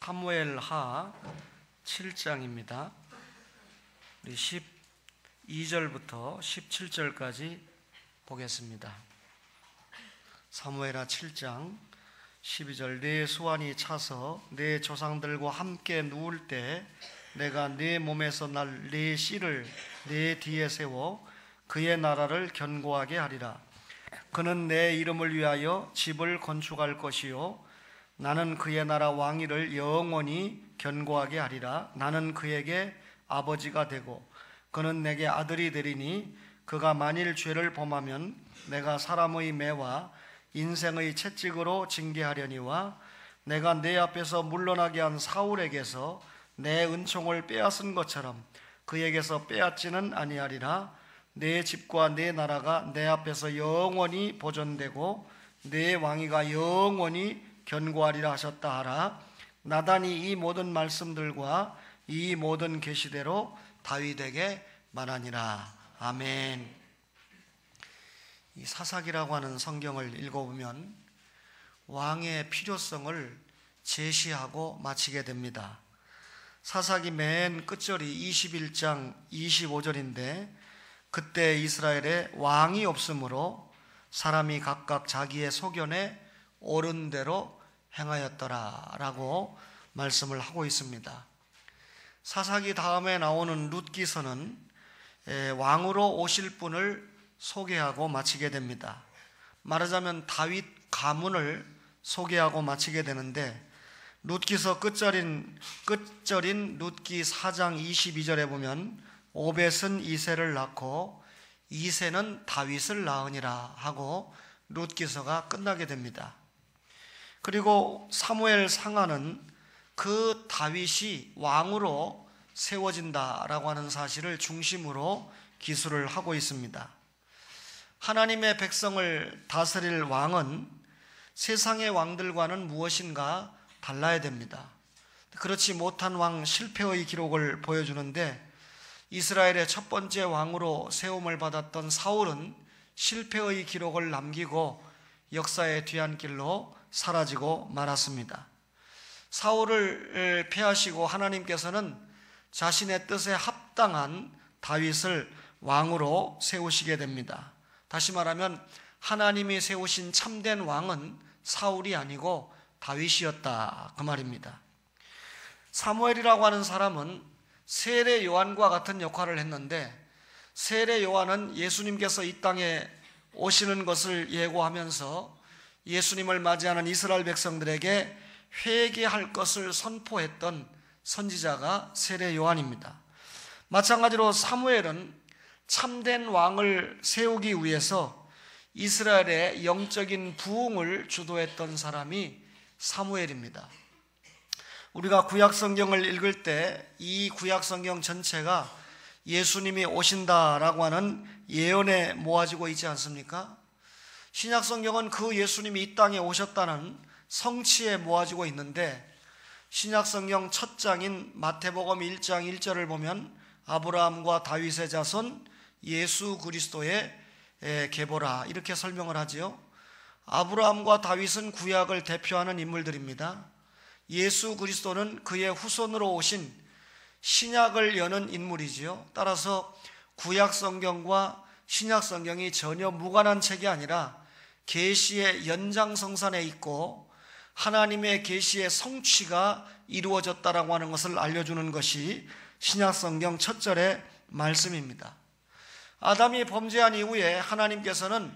사무엘하 7장입니다. 우리 12절부터 17절까지 보겠습니다. 사무엘하 7장 12절. 내 수완이 차서 내 조상들과 함께 누울 때 내가 내 몸에서 날 내 씨를 내 뒤에 세워 그의 나라를 견고하게 하리라. 그는 내 이름을 위하여 집을 건축할 것이요 나는 그의 나라 왕위를 영원히 견고하게 하리라. 나는 그에게 아버지가 되고 그는 내게 아들이 되리니 그가 만일 죄를 범하면 내가 사람의 매와 인생의 채찍으로 징계하려니와 내가 내 앞에서 물러나게 한 사울에게서 내 은총을 빼앗은 것처럼 그에게서 빼앗지는 아니하리라. 내 집과 내 나라가 내 앞에서 영원히 보존되고 내 왕위가 영원히 견고하리라 하셨다 하라. 나단이 이 모든 말씀들과 이 모든 계시대로 다윗에게 말하니라. 아멘. 이 사사기라고 하는 성경을 읽어보면 왕의 필요성을 제시하고 마치게 됩니다. 사사기 맨 끝절이 21장 25절인데 그때 이스라엘에 왕이 없으므로 사람이 각각 자기의 소견에 옳은 대로 행하였더라 라고 말씀을 하고 있습니다. 사사기 다음에 나오는 룻기서는 왕으로 오실 분을 소개하고 마치게 됩니다. 말하자면 다윗 가문을 소개하고 마치게 되는데 룻기서 끝절인 룻기 4장 22절에 보면 오벳은 이새를 낳고 이새는 다윗을 낳으니라 하고 룻기서가 끝나게 됩니다. 그리고 사무엘 상하는 그 다윗이 왕으로 세워진다라고 하는 사실을 중심으로 기술을 하고 있습니다. 하나님의 백성을 다스릴 왕은 세상의 왕들과는 무엇인가 달라야 됩니다. 그렇지 못한 왕 실패의 기록을 보여주는데 이스라엘의 첫 번째 왕으로 세움을 받았던 사울은 실패의 기록을 남기고 역사의 뒤안길로 사라지고 말았습니다. 사울을 패하시고 하나님께서는 자신의 뜻에 합당한 다윗을 왕으로 세우시게 됩니다. 다시 말하면 하나님이 세우신 참된 왕은 사울이 아니고 다윗이었다 그 말입니다. 사무엘이라고 하는 사람은 세례 요한과 같은 역할을 했는데 세례 요한은 예수님께서 이 땅에 오시는 것을 예고하면서 예수님을 맞이하는 이스라엘 백성들에게 회개할 것을 선포했던 선지자가 세례 요한입니다. 마찬가지로 사무엘은 참된 왕을 세우기 위해서 이스라엘의 영적인 부흥을 주도했던 사람이 사무엘입니다. 우리가 구약성경을 읽을 때 이 구약성경 전체가 예수님이 오신다라고 하는 예언에 모아지고 있지 않습니까? 신약성경은 그 예수님이 이 땅에 오셨다는 성취에 모아지고 있는데 신약성경 첫 장인 마태복음 1장 1절을 보면 아브라함과 다윗의 자손 예수 그리스도의 계보라 이렇게 설명을 하지요. 아브라함과 다윗은 구약을 대표하는 인물들입니다. 예수 그리스도는 그의 후손으로 오신 신약을 여는 인물이지요. 따라서 구약성경과 신약성경이 전혀 무관한 책이 아니라 계시의 연장성산에 있고 하나님의 계시의 성취가 이루어졌다라고 하는 것을 알려주는 것이 신약성경 첫 절의 말씀입니다. 아담이 범죄한 이후에 하나님께서는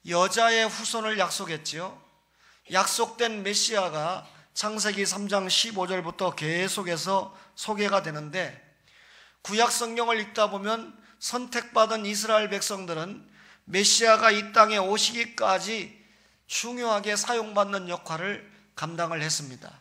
여자의 후손을 약속했지요. 약속된 메시아가 창세기 3장 15절부터 계속해서 소개가 되는데 구약성경을 읽다 보면 선택받은 이스라엘 백성들은 메시아가 이 땅에 오시기까지 중요하게 사용받는 역할을 감당을 했습니다.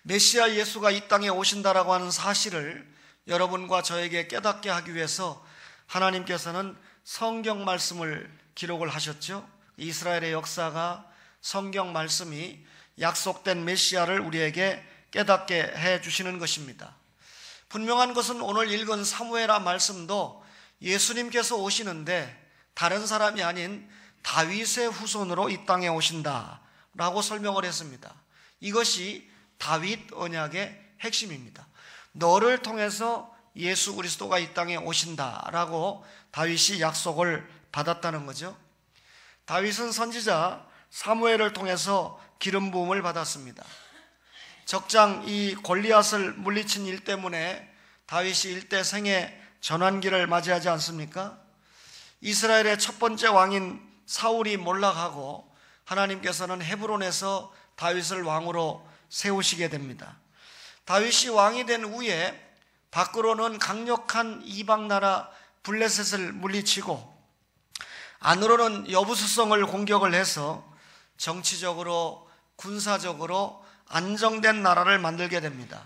메시아 예수가 이 땅에 오신다라고 하는 사실을 여러분과 저에게 깨닫게 하기 위해서 하나님께서는 성경 말씀을 기록을 하셨죠. 이스라엘의 역사가 성경 말씀이 약속된 메시아를 우리에게 깨닫게 해주시는 것입니다. 분명한 것은 오늘 읽은 사무엘하 말씀도 예수님께서 오시는데 다른 사람이 아닌 다윗의 후손으로 이 땅에 오신다라고 설명을 했습니다. 이것이 다윗 언약의 핵심입니다. 너를 통해서 예수 그리스도가 이 땅에 오신다라고 다윗이 약속을 받았다는 거죠. 다윗은 선지자 사무엘을 통해서 기름 부음을 받았습니다. 적장 이 골리앗을 물리친 일 때문에 다윗이 일대 생애 전환기를 맞이하지 않습니까? 이스라엘의 첫 번째 왕인 사울이 몰락하고 하나님께서는 헤브론에서 다윗을 왕으로 세우시게 됩니다. 다윗이 왕이 된 후에 밖으로는 강력한 이방 나라 블레셋을 물리치고 안으로는 여부수성을 공격을 해서 정치적으로 군사적으로 안정된 나라를 만들게 됩니다.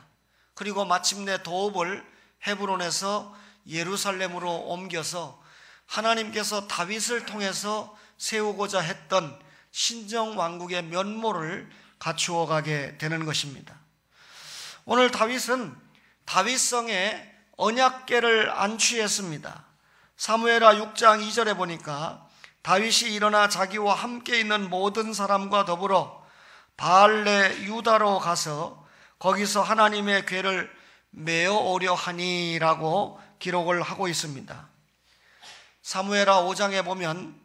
그리고 마침내 도읍을 헤브론에서 예루살렘으로 옮겨서 하나님께서 다윗을 통해서 세우고자 했던 신정왕국의 면모를 갖추어 가게 되는 것입니다. 오늘 다윗은 다윗성에 언약궤를 안취했습니다. 사무엘하 6장 2절에 보니까 다윗이 일어나 자기와 함께 있는 모든 사람과 더불어 바알레 유다로 가서 거기서 하나님의 궤를 메어 오려 하니라고 기록을 하고 있습니다. 사무엘하 5장에 보면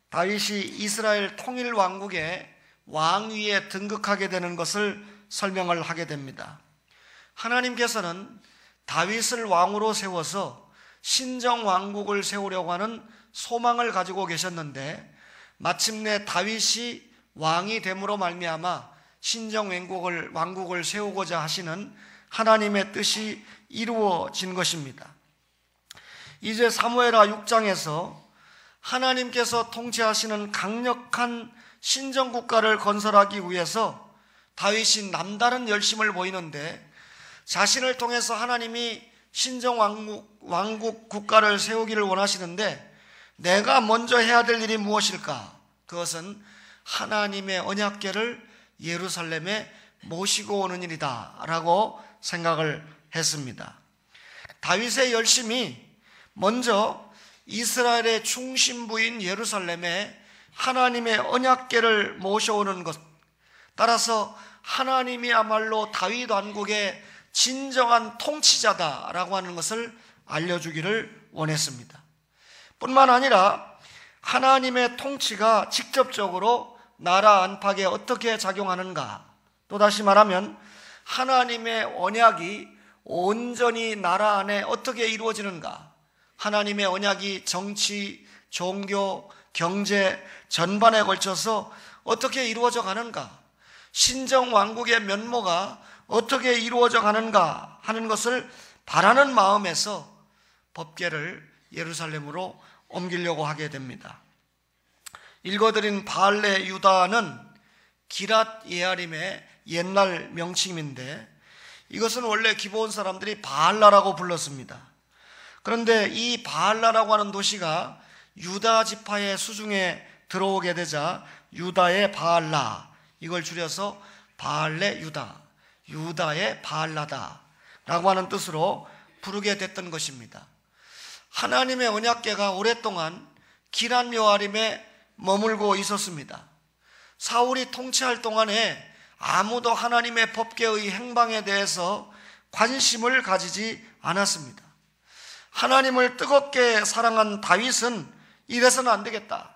다윗이 이스라엘 통일 왕국의 왕위에 등극하게 되는 것을 설명을 하게 됩니다. 하나님께서는 다윗을 왕으로 세워서 신정 왕국을 세우려고 하는 소망을 가지고 계셨는데 마침내 다윗이 왕이 됨으로 말미암아 신정 왕국을 세우고자 하시는 하나님의 뜻이 이루어진 것입니다. 이제 사무엘하 6장에서 하나님께서 통치하시는 강력한 신정국가를 건설하기 위해서 다윗이 남다른 열심을 보이는데 자신을 통해서 하나님이 신정왕국 국가를 세우기를 원하시는데 내가 먼저 해야 될 일이 무엇일까? 그것은 하나님의 언약궤를 예루살렘에 모시고 오는 일이다 라고 생각을 했습니다. 다윗의 열심이 먼저 이스라엘의 중심부인 예루살렘에 하나님의 언약궤를 모셔오는 것, 따라서 하나님이야말로 다윗 왕국의 진정한 통치자다라고 하는 것을 알려주기를 원했습니다. 뿐만 아니라 하나님의 통치가 직접적으로 나라 안팎에 어떻게 작용하는가, 또다시 말하면 하나님의 언약이 온전히 나라 안에 어떻게 이루어지는가, 하나님의 언약이 정치, 종교, 경제 전반에 걸쳐서 어떻게 이루어져 가는가, 신정왕국의 면모가 어떻게 이루어져 가는가 하는 것을 바라는 마음에서 법궤를 예루살렘으로 옮기려고 하게 됩니다. 읽어드린 바알레 유다는 기랏 예아림의 옛날 명칭인데 이것은 원래 기브온 사람들이 바알라라고 불렀습니다. 그런데 이 바알라라고 하는 도시가 유다 지파의 수중에 들어오게 되자 유다의 바알라, 이걸 줄여서 바알레 유다, 유다의 바알라다 라고 하는 뜻으로 부르게 됐던 것입니다. 하나님의 언약궤가 오랫동안 기랏 여아림에 머물고 있었습니다. 사울이 통치할 동안에 아무도 하나님의 법궤의 행방에 대해서 관심을 가지지 않았습니다. 하나님을 뜨겁게 사랑한 다윗은 이래서는 안 되겠다,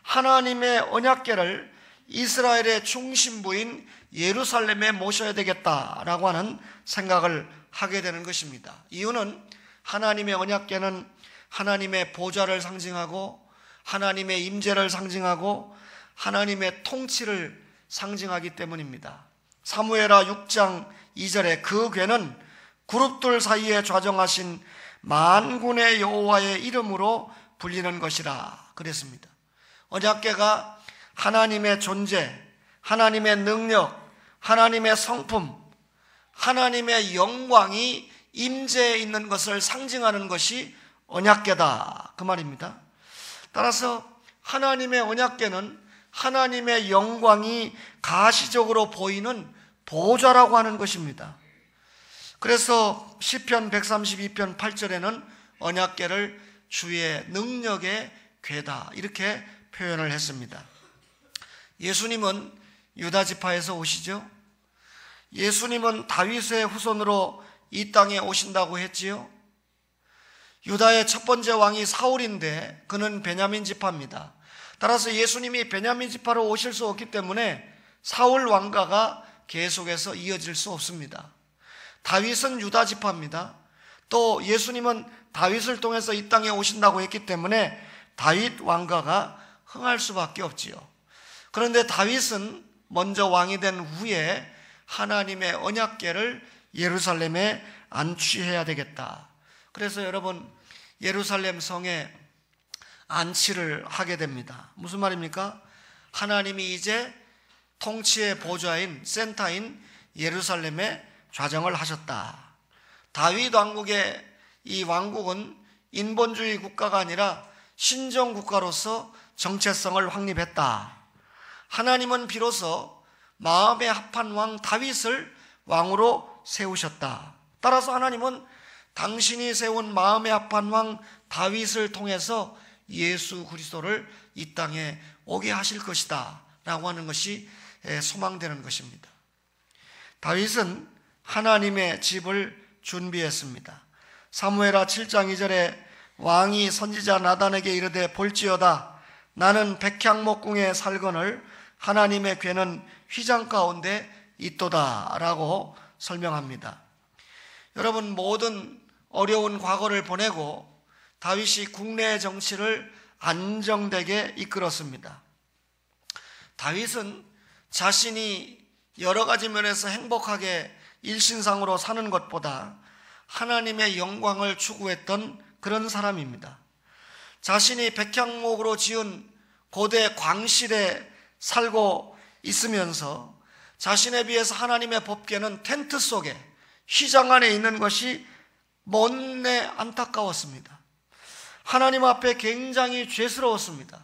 하나님의 언약궤를 이스라엘의 중심부인 예루살렘에 모셔야 되겠다라고 하는 생각을 하게 되는 것입니다. 이유는 하나님의 언약궤는 하나님의 보좌를 상징하고 하나님의 임재를 상징하고 하나님의 통치를 상징하기 때문입니다. 사무엘하 6장 2절에 그 궤는 그룹들 사이에 좌정하신 만군의 여호와의 이름으로 불리는 것이라 그랬습니다. 언약궤가 하나님의 존재, 하나님의 능력, 하나님의 성품, 하나님의 영광이 임재해 있는 것을 상징하는 것이 언약궤다, 그 말입니다. 따라서 하나님의 언약궤는 하나님의 영광이 가시적으로 보이는 보좌라고 하는 것입니다. 그래서 시편 132편 8절에는 언약궤를 주의 능력의 궤다 이렇게 표현을 했습니다. 예수님은 유다 지파에서 오시죠. 예수님은 다윗의 후손으로 이 땅에 오신다고 했지요. 유다의 첫 번째 왕이 사울인데 그는 베냐민 지파입니다. 따라서 예수님이 베냐민 지파로 오실 수 없기 때문에 사울 왕가가 계속해서 이어질 수 없습니다. 다윗은 유다 지파입니다. 또 예수님은 다윗을 통해서 이 땅에 오신다고 했기 때문에 다윗 왕가가 흥할 수밖에 없지요. 그런데 다윗은 먼저 왕이 된 후에 하나님의 언약궤를 예루살렘에 안치해야 되겠다. 그래서 여러분, 예루살렘 성에 안치를 하게 됩니다. 무슨 말입니까? 하나님이 이제 통치의 보좌인 센터인 예루살렘에 좌정을 하셨다. 다윗 왕국의 이 왕국은 인본주의 국가가 아니라 신정 국가로서 정체성을 확립했다. 하나님은 비로소 마음에 합한 왕 다윗을 왕으로 세우셨다. 따라서 하나님은 당신이 세운 마음에 합한 왕 다윗을 통해서 예수 그리스도를 이 땅에 오게 하실 것이다 라고 하는 것이 소망되는 것입니다. 다윗은 하나님의 집을 준비했습니다. 사무엘하 7장 2절에 왕이 선지자 나단에게 이르되 볼지어다 나는 백향목궁에 살거늘 하나님의 궤는 휘장 가운데 있도다 라고 설명합니다. 여러분, 모든 어려운 과거를 보내고 다윗이 국내 정치를 안정되게 이끌었습니다. 다윗은 자신이 여러 가지 면에서 행복하게 일신상으로 사는 것보다 하나님의 영광을 추구했던 그런 사람입니다. 자신이 백향목으로 지은 고대 광실에 살고 있으면서 자신에 비해서 하나님의 법궤는 텐트 속에 휘장 안에 있는 것이 못내 안타까웠습니다. 하나님 앞에 굉장히 죄스러웠습니다.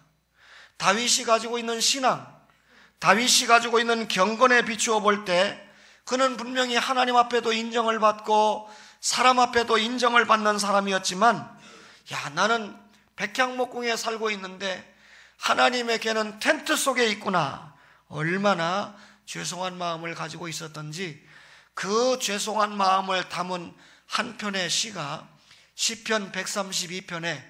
다윗이 가지고 있는 신앙, 다윗이 가지고 있는 경건에 비추어 볼 때 그는 분명히 하나님 앞에도 인정을 받고 사람 앞에도 인정을 받는 사람이었지만, 나는 백향목궁에 살고 있는데 하나님의 궤는 텐트 속에 있구나. 얼마나 죄송한 마음을 가지고 있었던지 그 죄송한 마음을 담은 한 편의 시가 시편 132편에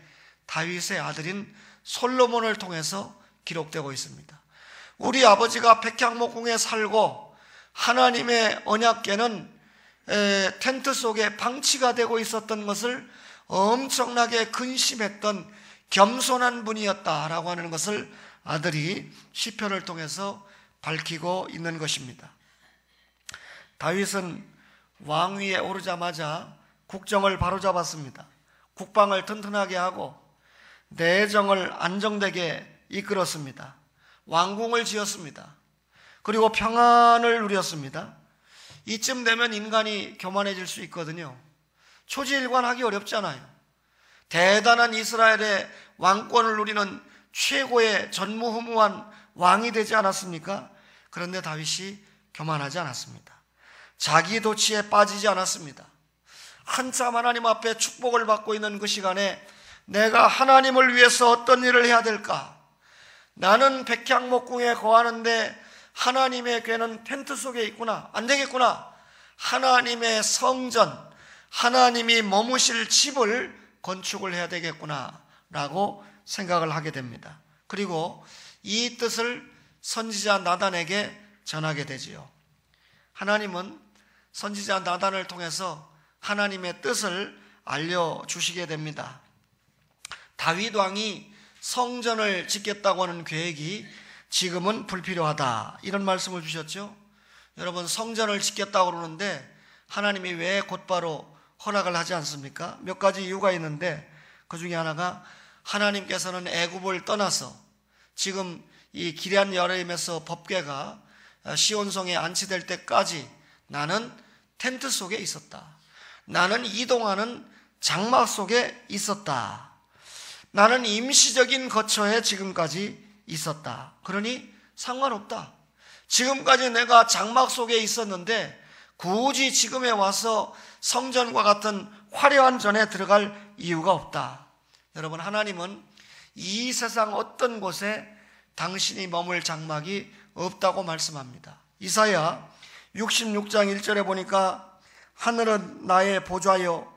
다윗의 아들인 솔로몬을 통해서 기록되고 있습니다. 우리 아버지가 백향목궁에 살고 하나님의 언약궤는 텐트 속에 방치가 되고 있었던 것을 엄청나게 근심했던 겸손한 분이었다라고 하는 것을 아들이 시편을 통해서 밝히고 있는 것입니다. 다윗은 왕위에 오르자마자 국정을 바로잡았습니다. 국방을 튼튼하게 하고 내정을 안정되게 이끌었습니다. 왕궁을 지었습니다. 그리고 평안을 누렸습니다. 이쯤 되면 인간이 교만해질 수 있거든요. 초지일관하기 어렵잖아요. 대단한 이스라엘의 왕권을 누리는 최고의 전무후무한 왕이 되지 않았습니까? 그런데 다윗이 교만하지 않았습니다. 자기 도취에 빠지지 않았습니다. 한참 하나님 앞에 축복을 받고 있는 그 시간에 내가 하나님을 위해서 어떤 일을 해야 될까? 나는 백향목궁에 거하는데 하나님의 궤는 텐트 속에 있구나. 안 되겠구나. 하나님의 성전, 하나님이 머무실 집을 건축을 해야 되겠구나 라고 생각을 하게 됩니다. 그리고 이 뜻을 선지자 나단에게 전하게 되지요. 하나님은 선지자 나단을 통해서 하나님의 뜻을 알려주시게 됩니다. 다윗 왕이 성전을 짓겠다고 하는 계획이 지금은 불필요하다, 이런 말씀을 주셨죠. 여러분, 성전을 짓겠다고 그러는데 하나님이 왜 곧바로 허락을 하지 않습니까? 몇 가지 이유가 있는데 그 중에 하나가 하나님께서는 애굽을 떠나서 지금 이 기럇 여리임에서 법궤가 시온성에 안치될 때까지 나는 텐트 속에 있었다. 나는 이동하는 장막 속에 있었다. 나는 임시적인 거처에 지금까지 있었다. 그러니 상관없다. 지금까지 내가 장막 속에 있었는데 굳이 지금에 와서 성전과 같은 화려한 전에 들어갈 이유가 없다. 여러분, 하나님은 이 세상 어떤 곳에 당신이 머물 장막이 없다고 말씀합니다. 이사야 66장 1절에 보니까 하늘은 나의 보좌요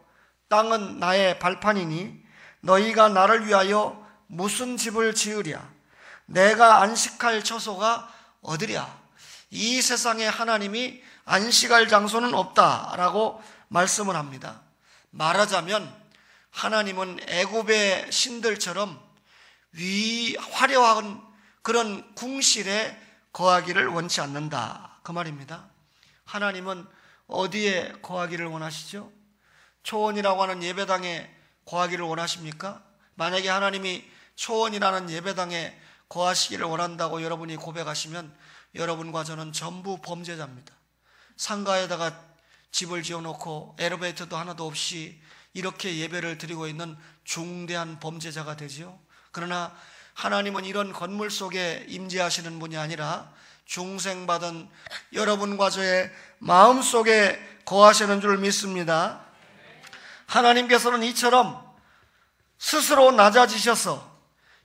땅은 나의 발판이니 너희가 나를 위하여 무슨 집을 지으랴? 내가 안식할 처소가 어디랴? 이 세상에 하나님이 안식할 장소는 없다라고 말씀을 합니다. 말하자면 하나님은 애굽의 신들처럼 화려한 그런 궁실에 거하기를 원치 않는다, 그 말입니다. 하나님은 어디에 거하기를 원하시죠? 초원이라고 하는 예배당에 거하기를 원하십니까? 만약에 하나님이 초원이라는 예배당에 거하시기를 원한다고 여러분이 고백하시면 여러분과 저는 전부 범죄자입니다. 상가에다가 집을 지어놓고 엘리베이터도 하나도 없이 이렇게 예배를 드리고 있는 중대한 범죄자가 되지요. 그러나 하나님은 이런 건물 속에 임재하시는 분이 아니라 중생받은 여러분과 저의 마음속에 거하시는 줄 믿습니다. 하나님께서는 이처럼 스스로 낮아지셔서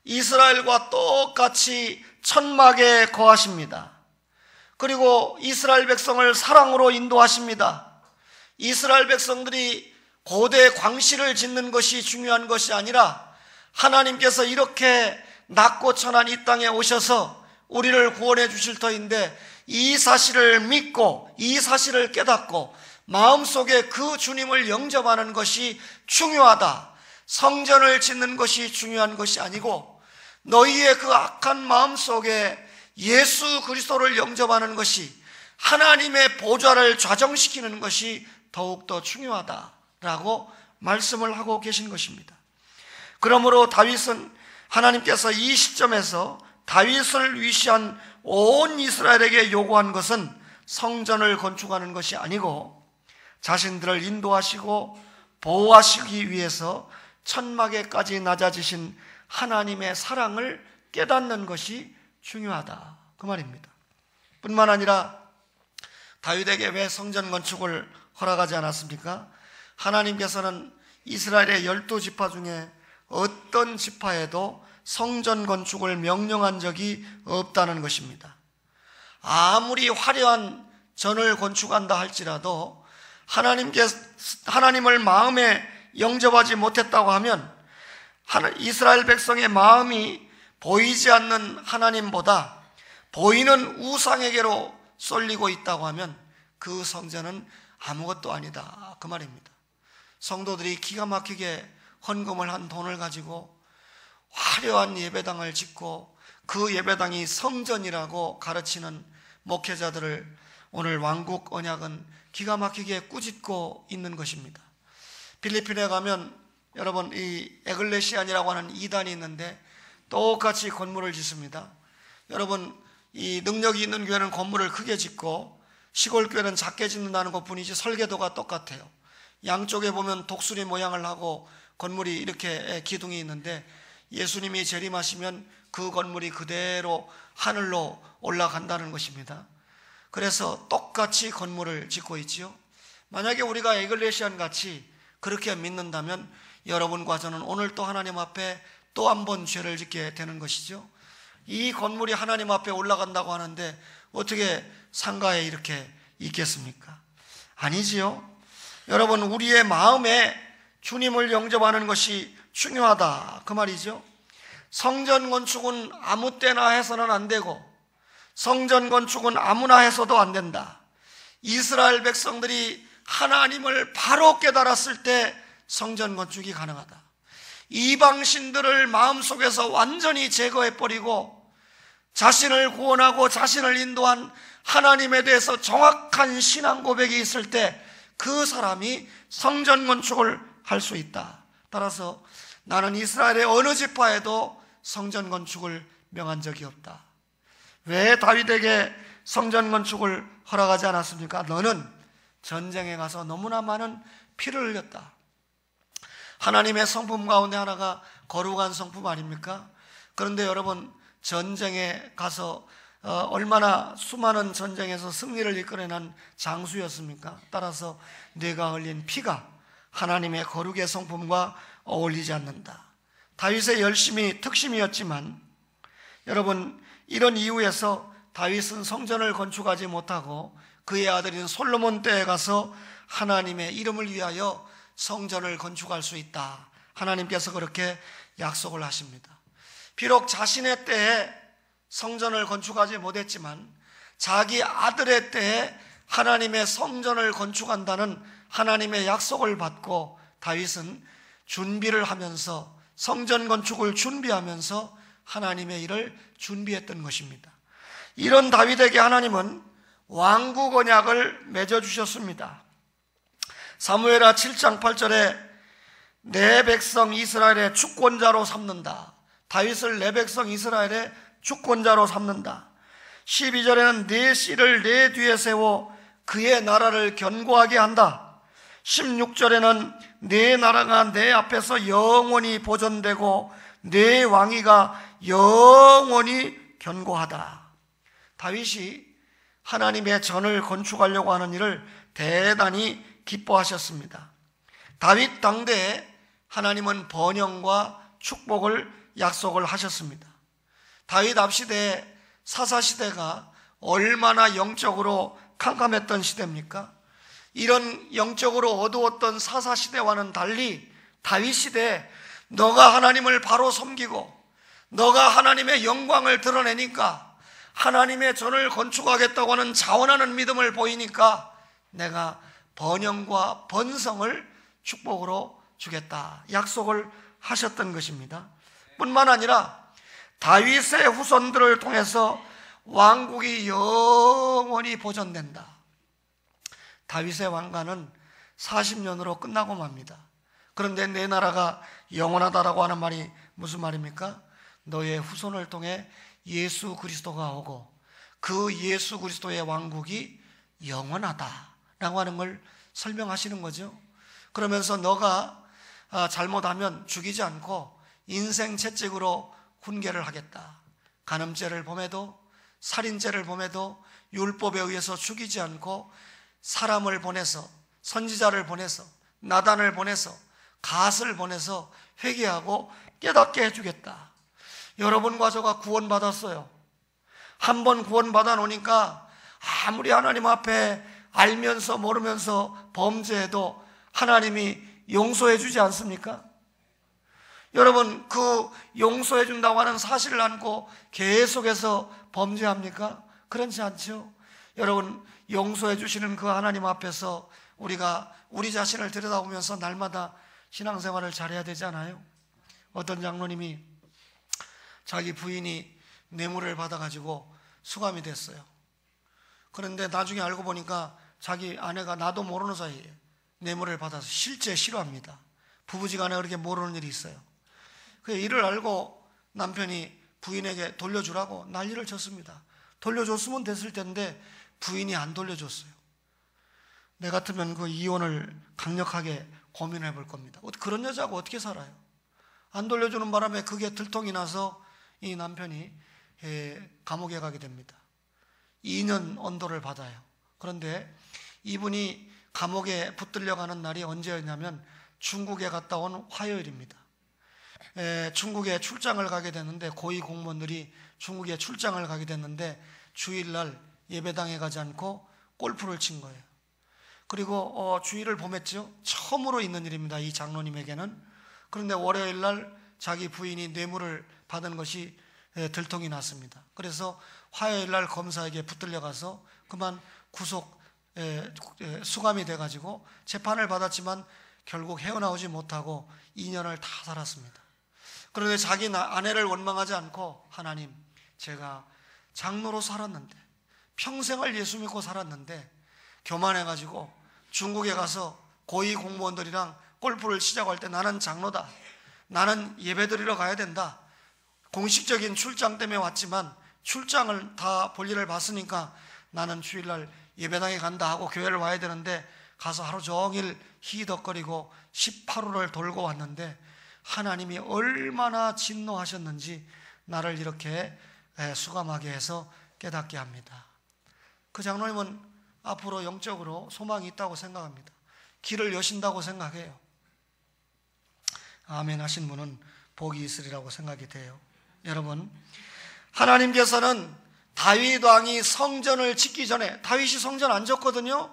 이스라엘과 똑같이 천막에 거하십니다. 그리고 이스라엘 백성을 사랑으로 인도하십니다. 이스라엘 백성들이 고대 광실을 짓는 것이 중요한 것이 아니라 하나님께서 이렇게 낮고 천한 이 땅에 오셔서 우리를 구원해 주실 터인데 이 사실을 믿고 이 사실을 깨닫고 마음속에 그 주님을 영접하는 것이 중요하다. 성전을 짓는 것이 중요한 것이 아니고 너희의 그 악한 마음속에 예수 그리스도를 영접하는 것이 하나님의 보좌를 좌정시키는 것이 더욱더 중요하다라고 말씀을 하고 계신 것입니다. 그러므로 다윗은 하나님께서 이 시점에서 다윗을 위시한 온 이스라엘에게 요구한 것은 성전을 건축하는 것이 아니고 자신들을 인도하시고 보호하시기 위해서 천막에까지 낮아지신 하나님의 사랑을 깨닫는 것이 중요하다, 그 말입니다. 뿐만 아니라 다윗에게 왜 성전 건축을 허락하지 않았습니까? 하나님께서는 이스라엘의 12지파 중에 어떤 지파에도 성전 건축을 명령한 적이 없다는 것입니다. 아무리 화려한 전을 건축한다 할지라도 하나님을 마음에 영접하지 못했다고 하면 이스라엘 백성의 마음이 보이지 않는 하나님보다 보이는 우상에게로 쏠리고 있다고 하면 그 성전은 아무것도 아니다, 그 말입니다. 성도들이 기가 막히게 헌금을 한 돈을 가지고 화려한 예배당을 짓고 그 예배당이 성전이라고 가르치는 목회자들을 오늘 왕국 언약은 기가 막히게 꾸짖고 있는 것입니다. 필리핀에 가면 여러분 이 에글레시안이라고 하는 이단이 있는데 똑같이 건물을 짓습니다. 여러분 이 능력이 있는 교회는 건물을 크게 짓고 시골 교회는 작게 짓는다는 것뿐이지 설계도가 똑같아요. 양쪽에 보면 독수리 모양을 하고 건물이 이렇게 기둥이 있는데 예수님이 재림하시면 그 건물이 그대로 하늘로 올라간다는 것입니다. 그래서 똑같이 건물을 짓고 있지요. 만약에 우리가 에글레시안 같이 그렇게 믿는다면 여러분과 저는 오늘 또 하나님 앞에 또 한 번 죄를 짓게 되는 것이죠. 이 건물이 하나님 앞에 올라간다고 하는데 어떻게 상가에 이렇게 있겠습니까? 아니지요. 여러분 우리의 마음에 주님을 영접하는 것이 중요하다, 그 말이죠. 성전 건축은 아무 때나 해서는 안 되고 성전 건축은 아무나 해서도 안 된다. 이스라엘 백성들이 하나님을 바로 깨달았을 때 성전 건축이 가능하다. 이방신들을 마음속에서 완전히 제거해버리고 자신을 구원하고 자신을 인도한 하나님에 대해서 정확한 신앙 고백이 있을 때 그 사람이 성전 건축을 할 수 있다. 따라서 나는 이스라엘의 어느 지파에도 성전 건축을 명한 적이 없다. 왜 다윗에게 성전 건축을 허락하지 않았습니까? 너는 전쟁에 가서 너무나 많은 피를 흘렸다. 하나님의 성품 가운데 하나가 거룩한 성품 아닙니까? 그런데 여러분 전쟁에 가서 얼마나 수많은 전쟁에서 승리를 이끌어낸 장수였습니까? 따라서 네가 흘린 피가 하나님의 거룩의 성품과 어울리지 않는다. 다윗의 열심이 특심이었지만 여러분 이런 이유에서 다윗은 성전을 건축하지 못하고 그의 아들인 솔로몬 때에 가서 하나님의 이름을 위하여 성전을 건축할 수 있다. 하나님께서 그렇게 약속을 하십니다. 비록 자신의 때에 성전을 건축하지 못했지만 자기 아들의 때에 하나님의 성전을 건축한다는 하나님의 약속을 받고 다윗은 준비를 하면서 성전 건축을 준비하면서 하나님의 일을 준비했던 것입니다. 이런 다윗에게 하나님은 왕국 언약을 맺어주셨습니다. 사무엘하 7장 8절에 내 백성 이스라엘의 주권자로 삼는다. 다윗을 내 백성 이스라엘의 주권자로 삼는다. 12절에는 내 씨를 내 뒤에 세워 그의 나라를 견고하게 한다. 16절에는 내 나라가 내 앞에서 영원히 보존되고 내 왕위가 영원히 견고하다. 다윗이 하나님의 전을 건축하려고 하는 일을 대단히 기뻐하셨습니다. 다윗 당대에 하나님은 번영과 축복을 약속을 하셨습니다. 다윗 앞시대에 사사시대가 얼마나 영적으로 캄캄했던 시대입니까? 이런 영적으로 어두웠던 사사시대와는 달리 다윗 시대에 너가 하나님을 바로 섬기고 너가 하나님의 영광을 드러내니까 하나님의 전을 건축하겠다고 하는 자원하는 믿음을 보이니까 내가 번영과 번성을 축복으로 주겠다 약속을 하셨던 것입니다. 뿐만 아니라 다윗의 후손들을 통해서 왕국이 영원히 보존된다. 다윗의 왕관은 40년으로 끝나고 맙니다. 그런데 내 나라가 영원하다라고 하는 말이 무슨 말입니까? 너의 후손을 통해 예수 그리스도가 오고 그 예수 그리스도의 왕국이 영원하다라고 하는 걸 설명하시는 거죠. 그러면서 너가 잘못하면 죽이지 않고 인생 채찍으로 훈계를 하겠다. 간음죄를 범해도 살인죄를 범해도 율법에 의해서 죽이지 않고 사람을 보내서 선지자를 보내서 나단을 보내서 갓을 보내서 회개하고 깨닫게 해주겠다. 여러분과 저가 구원받았어요. 한 번 구원받아 놓으니까 아무리 하나님 앞에 알면서 모르면서 범죄해도 하나님이 용서해 주지 않습니까? 여러분, 그 용서해 준다고 하는 사실을 안고 계속해서 범죄합니까? 그렇지 않죠. 여러분, 용서해 주시는 그 하나님 앞에서 우리가 우리 자신을 들여다보면서 날마다 신앙생활을 잘해야 되지 않아요? 어떤 장로님이 자기 부인이 뇌물을 받아가지고 수감이 됐어요. 그런데 나중에 알고 보니까 자기 아내가 나도 모르는 사이에 뇌물을 받아서 실제 싫어합니다. 부부지간에 그렇게 모르는 일이 있어요. 그 일을 알고 남편이 부인에게 돌려주라고 난리를 쳤습니다. 돌려줬으면 됐을 텐데 부인이 안 돌려줬어요. 내 같으면 그 이혼을 강력하게 고민해 볼 겁니다. 그런 여자하고 어떻게 살아요? 안 돌려주는 바람에 그게 들통이 나서 이 남편이 감옥에 가게 됩니다. 2년 언도를 받아요. 그런데 이분이 감옥에 붙들려가는 날이 언제였냐면 중국에 갔다 온 화요일입니다. 중국에 출장을 가게 됐는데 고위 공무원들이 중국에 출장을 가게 됐는데 주일날 예배당에 가지 않고 골프를 친 거예요. 그리고 주일을 범했죠. 처음으로 있는 일입니다. 이 장로님에게는. 그런데 월요일날 자기 부인이 뇌물을 받은 것이 들통이 났습니다. 그래서 화요일날 검사에게 붙들려가서 그만 구속 수감이 돼가지고 재판을 받았지만 결국 헤어나오지 못하고 2년을 다 살았습니다. 그런데 자기 아내를 원망하지 않고 하나님, 제가 장로로 살았는데 평생을 예수 믿고 살았는데 교만해가지고 중국에 가서 고위 공무원들이랑 골프를 치자고 할 때 나는 장로다, 나는 예배드리러 가야 된다, 공식적인 출장 때문에 왔지만 출장을 다 볼일을 봤으니까 나는 주일날 예배당에 간다 하고 교회를 와야 되는데 가서 하루 종일 희덕거리고 18호를 돌고 왔는데 하나님이 얼마나 진노하셨는지 나를 이렇게 수감하게 해서 깨닫게 합니다. 그 장로님은 앞으로 영적으로 소망이 있다고 생각합니다. 길을 여신다고 생각해요. 아멘 하신 분은 복이 있으리라고 생각이 돼요. 여러분, 하나님께서는 다윗 왕이 성전을 짓기 전에, 다윗이 성전 안 짓거든요.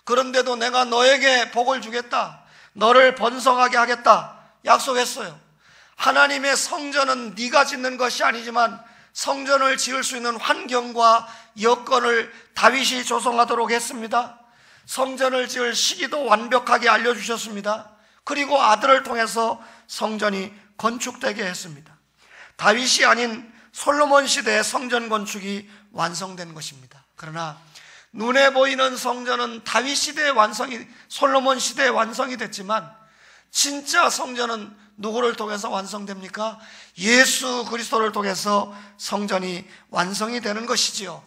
그런데도 내가 너에게 복을 주겠다, 너를 번성하게 하겠다 약속했어요. 하나님의 성전은 네가 짓는 것이 아니지만 성전을 지을 수 있는 환경과 여건을 다윗이 조성하도록 했습니다. 성전을 지을 시기도 완벽하게 알려주셨습니다. 그리고 아들을 통해서 성전이 건축되게 했습니다. 다윗이 아닌 솔로몬 시대의 성전 건축이 완성된 것입니다. 그러나 눈에 보이는 성전은 다윗 시대의 완성이, 솔로몬 시대의 완성이 됐지만 진짜 성전은 누구를 통해서 완성됩니까? 예수 그리스도를 통해서 성전이 완성이 되는 것이지요.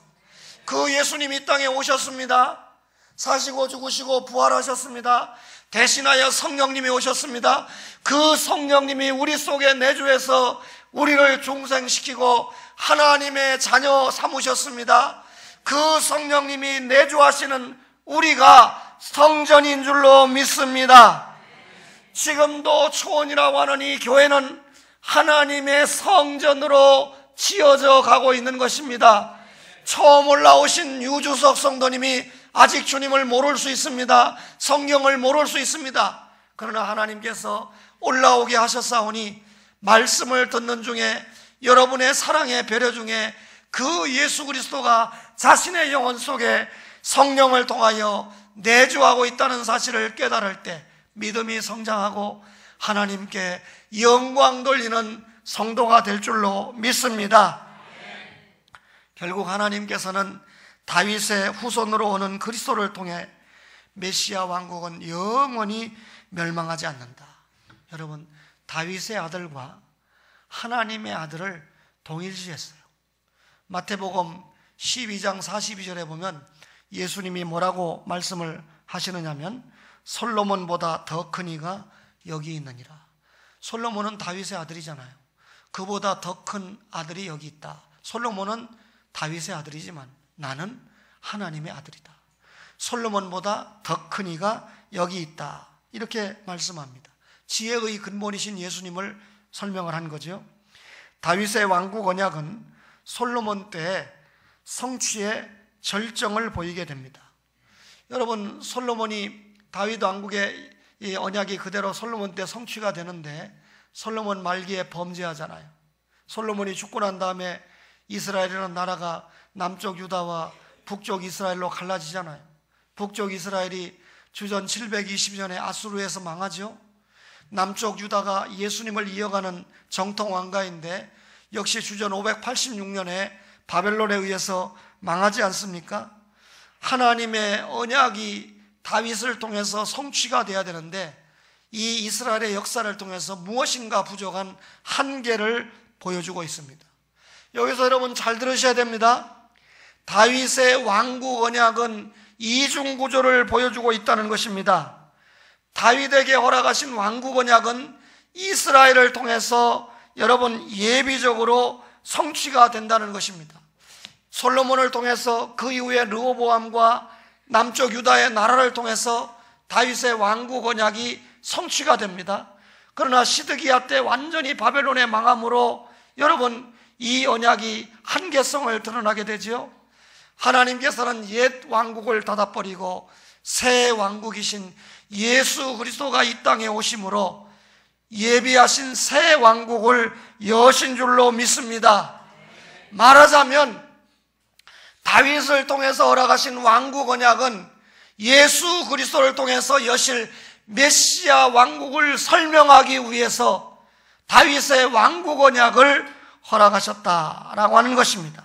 그 예수님이 이 땅에 오셨습니다. 사시고 죽으시고 부활하셨습니다. 대신하여 성령님이 오셨습니다. 그 성령님이 우리 속에 내주해서 우리를 중생시키고 하나님의 자녀 삼으셨습니다. 그 성령님이 내주하시는 우리가 성전인 줄로 믿습니다. 지금도 초원이라고 하는 이 교회는 하나님의 성전으로 지어져 가고 있는 것입니다. 처음 올라오신 유주석 성도님이 아직 주님을 모를 수 있습니다. 성경을 모를 수 있습니다. 그러나 하나님께서 올라오게 하셨사오니 말씀을 듣는 중에, 여러분의 사랑의 배려 중에 그 예수 그리스도가 자신의 영혼 속에 성령을 통하여 내주하고 있다는 사실을 깨달을 때 믿음이 성장하고 하나님께 영광 돌리는 성도가 될 줄로 믿습니다. 결국 하나님께서는 다윗의 후손으로 오는 그리스도를 통해 메시아 왕국은 영원히 멸망하지 않는다. 여러분, 다윗의 아들과 하나님의 아들을 동일시했어요. 마태복음 12장 42절에 보면 예수님이 뭐라고 말씀을 하시느냐면 솔로몬보다 더 큰 이가 여기 있느니라. 솔로몬은 다윗의 아들이잖아요. 그보다 더 큰 아들이 여기 있다. 솔로몬은 다윗의 아들이지만 나는 하나님의 아들이다. 솔로몬보다 더 큰 이가 여기 있다. 이렇게 말씀합니다. 지혜의 근본이신 예수님을 설명을 한 거죠. 다윗의 왕국 언약은 솔로몬 때 성취의 절정을 보이게 됩니다. 여러분, 솔로몬이 다윗 왕국의 이 언약이 그대로 솔로몬 때 성취가 되는데 솔로몬 말기에 범죄하잖아요. 솔로몬이 죽고 난 다음에 이스라엘이라는 나라가 남쪽 유다와 북쪽 이스라엘로 갈라지잖아요. 북쪽 이스라엘이 주전 720년에 아수르에서 망하죠. 남쪽 유다가 예수님을 이어가는 정통 왕가인데 역시 주전 586년에 바벨론에 의해서 망하지 않습니까? 하나님의 언약이 다윗을 통해서 성취가 돼야 되는데 이 이스라엘의 역사를 통해서 무엇인가 부족한 한계를 보여주고 있습니다. 여기서 여러분 잘 들으셔야 됩니다. 다윗의 왕국 언약은 이중구조를 보여주고 있다는 것입니다. 다윗에게 허락하신 왕국 언약은 이스라엘을 통해서 여러분 예비적으로 성취가 된다는 것입니다. 솔로몬을 통해서 그 이후에 르호보암과 남쪽 유다의 나라를 통해서 다윗의 왕국 언약이 성취가 됩니다. 그러나 시드기야 때 완전히 바벨론에 망함으로 여러분 이 언약이 한계성을 드러나게 되죠. 하나님께서는 옛 왕국을 닫아버리고 새 왕국이신 예수 그리스도가 이 땅에 오심으로 예비하신 새 왕국을 여신 줄로 믿습니다. 말하자면 다윗을 통해서 허락하신 왕국 언약은 예수 그리스도를 통해서 여실 메시아 왕국을 설명하기 위해서 다윗의 왕국 언약을 허락하셨다라고 하는 것입니다.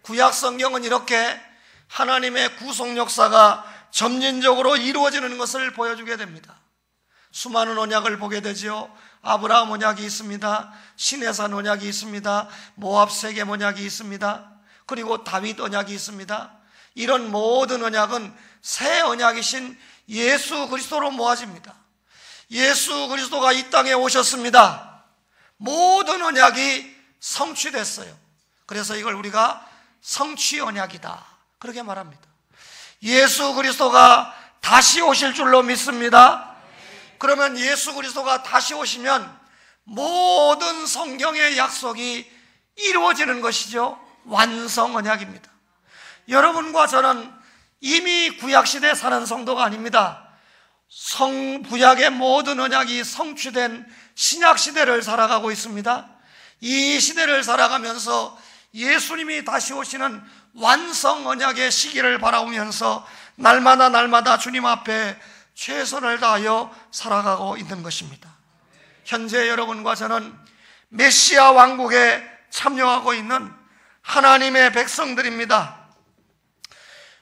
구약 성경은 이렇게 하나님의 구속 역사가 점진적으로 이루어지는 것을 보여주게 됩니다. 수많은 언약을 보게 되죠. 아브라함 언약이 있습니다. 시내산 언약이 있습니다. 모압 세겜 언약이 있습니다. 그리고 다윗 언약이 있습니다. 이런 모든 언약은 새 언약이신 예수 그리스도로 모아집니다. 예수 그리스도가 이 땅에 오셨습니다. 모든 언약이 성취됐어요. 그래서 이걸 우리가 성취 언약이다 그렇게 말합니다. 예수 그리스도가 다시 오실 줄로 믿습니다. 그러면 예수 그리스도가 다시 오시면 모든 성경의 약속이 이루어지는 것이죠. 완성 언약입니다. 여러분과 저는 이미 구약시대에 사는 성도가 아닙니다. 구약의 모든 언약이 성취된 신약시대를 살아가고 있습니다. 이 시대를 살아가면서 예수님이 다시 오시는 완성 언약의 시기를 바라보면서 날마다 주님 앞에 최선을 다하여 살아가고 있는 것입니다. 현재 여러분과 저는 메시아 왕국에 참여하고 있는 하나님의 백성들입니다.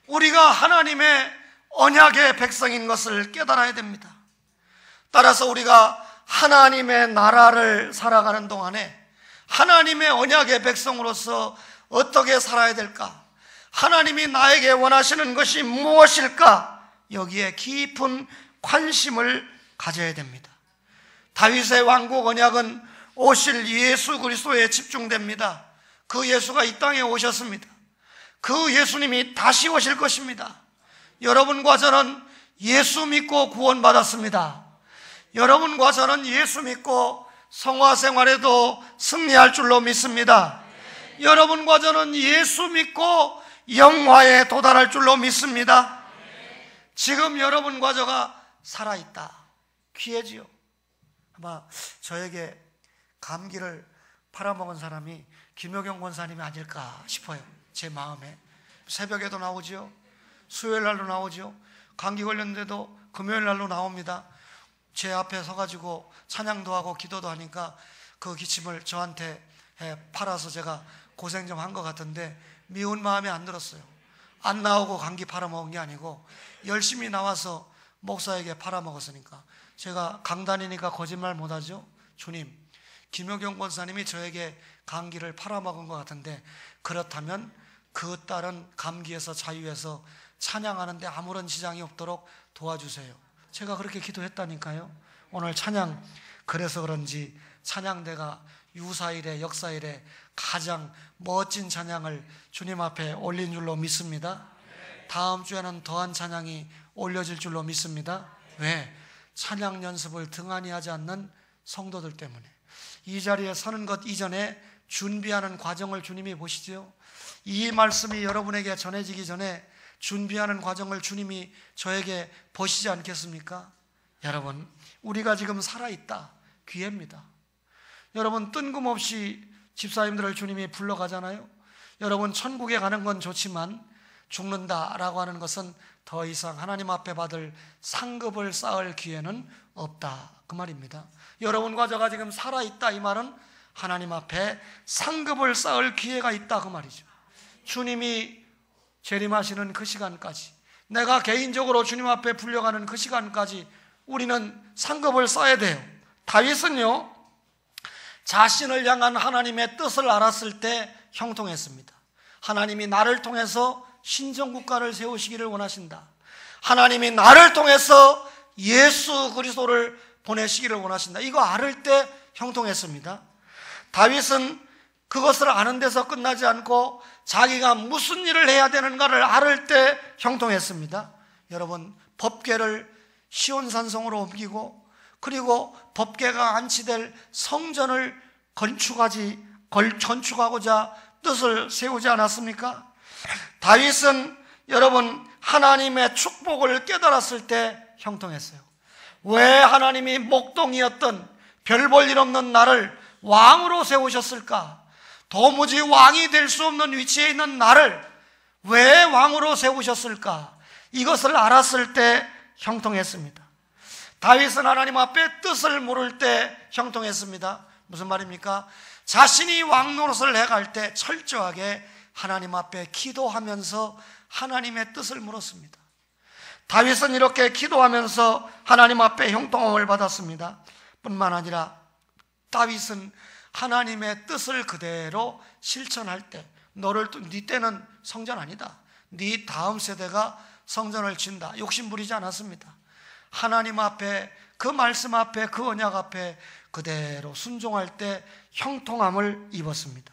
우리가 하나님의 언약의 백성인 것을 깨달아야 됩니다. 따라서 우리가 하나님의 나라를 살아가는 동안에 하나님의 언약의 백성으로서 어떻게 살아야 될까? 하나님이 나에게 원하시는 것이 무엇일까? 여기에 깊은 관심을 가져야 됩니다. 다윗의 왕국 언약은 오실 예수 그리스도에 집중됩니다. 그 예수가 이 땅에 오셨습니다. 그 예수님이 다시 오실 것입니다. 여러분과 저는 예수 믿고 구원받았습니다. 여러분과 저는 예수 믿고 성화 생활에도 승리할 줄로 믿습니다. 여러분과 저는 예수 믿고 영화에 도달할 줄로 믿습니다. 지금 여러분과 저가 살아있다. 귀해지요. 아마 저에게 감기를 팔아먹은 사람이 김효경 권사님이 아닐까 싶어요. 제 마음에. 새벽에도 나오지요. 수요일 날도 나오지요. 감기 걸렸는데도 금요일 날로 나옵니다. 제 앞에 서가지고 찬양도 하고 기도도 하니까 그 기침을 저한테 팔아서 제가 고생 좀 한 것 같은데 미운 마음이 안 들었어요. 안 나오고 감기 팔아먹은 게 아니고 열심히 나와서 목사에게 팔아먹었으니까. 제가 강단이니까 거짓말 못하죠. 주님, 김효경 권사님이 저에게 감기를 팔아먹은 것 같은데 그렇다면 그 딸은 감기에서 자유해서 찬양하는데 아무런 지장이 없도록 도와주세요. 제가 그렇게 기도했다니까요. 오늘 찬양, 그래서 그런지 찬양대가 유사일에 역사일에 가장 멋진 찬양을 주님 앞에 올린 줄로 믿습니다. 다음 주에는 더한 찬양이 올려질 줄로 믿습니다. 왜? 찬양 연습을 등한히 하지 않는 성도들 때문에. 이 자리에 서는 것 이전에 준비하는 과정을 주님이 보시지요. 이 말씀이 여러분에게 전해지기 전에 준비하는 과정을 주님이 저에게 보시지 않겠습니까? 여러분, 우리가 지금 살아있다. 기회입니다. 여러분, 뜬금없이 집사님들을 주님이 불러가잖아요. 여러분, 천국에 가는 건 좋지만 죽는다라고 하는 것은 더 이상 하나님 앞에 받을 상급을 쌓을 기회는 없다, 그 말입니다. 여러분과 저가 지금 살아있다, 이 말은 하나님 앞에 상급을 쌓을 기회가 있다, 그 말이죠. 주님이 재림하시는 그 시간까지, 내가 개인적으로 주님 앞에 불려가는 그 시간까지 우리는 상급을 쌓아야 돼요. 다윗은요, 자신을 향한 하나님의 뜻을 알았을 때 형통했습니다. 하나님이 나를 통해서 신정국가를 세우시기를 원하신다. 하나님이 나를 통해서 예수 그리스도를 보내시기를 원하신다. 이거 알을 때 형통했습니다. 다윗은 그것을 아는 데서 끝나지 않고 자기가 무슨 일을 해야 되는가를 알을 때 형통했습니다. 여러분, 법궤를 시온산성으로 옮기고 그리고 법궤가 안치될 성전을 건축하고자 뜻을 세우지 않았습니까? 다윗은 여러분 하나님의 축복을 깨달았을 때 형통했어요. 왜 하나님이 목동이었던 별 볼 일 없는 나를 왕으로 세우셨을까? 도무지 왕이 될 수 없는 위치에 있는 나를 왜 왕으로 세우셨을까? 이것을 알았을 때 형통했습니다. 다윗은 하나님 앞에 뜻을 물을 때 형통했습니다. 무슨 말입니까? 자신이 왕 노릇을 해갈 때 철저하게 하나님 앞에 기도하면서 하나님의 뜻을 물었습니다. 다윗은 이렇게 기도하면서 하나님 앞에 형통함을 받았습니다. 뿐만 아니라 다윗은 하나님의 뜻을 그대로 실천할 때, 네 때는 성전 아니다, 네 다음 세대가 성전을 짓는다, 욕심 부리지 않았습니다. 하나님 앞에, 그 말씀 앞에, 그 언약 앞에 그대로 순종할 때 형통함을 입었습니다.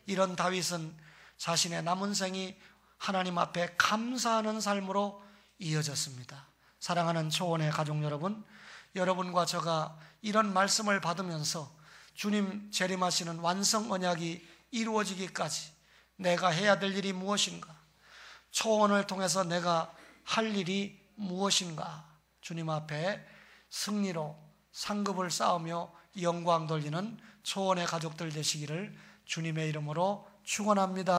이런 다윗은 자신의 남은 생이 하나님 앞에 감사하는 삶으로 이어졌습니다. 사랑하는 초원의 가족 여러분, 여러분과 저가 이런 말씀을 받으면서 주님 재림하시는 완성 언약이 이루어지기까지 내가 해야 될 일이 무엇인가? 초원을 통해서 내가 할 일이 무엇인가? 주님 앞에 승리로 상급을 쌓으며 영광 돌리는 초원의 가족들 되시기를 주님의 이름으로 축원합니다.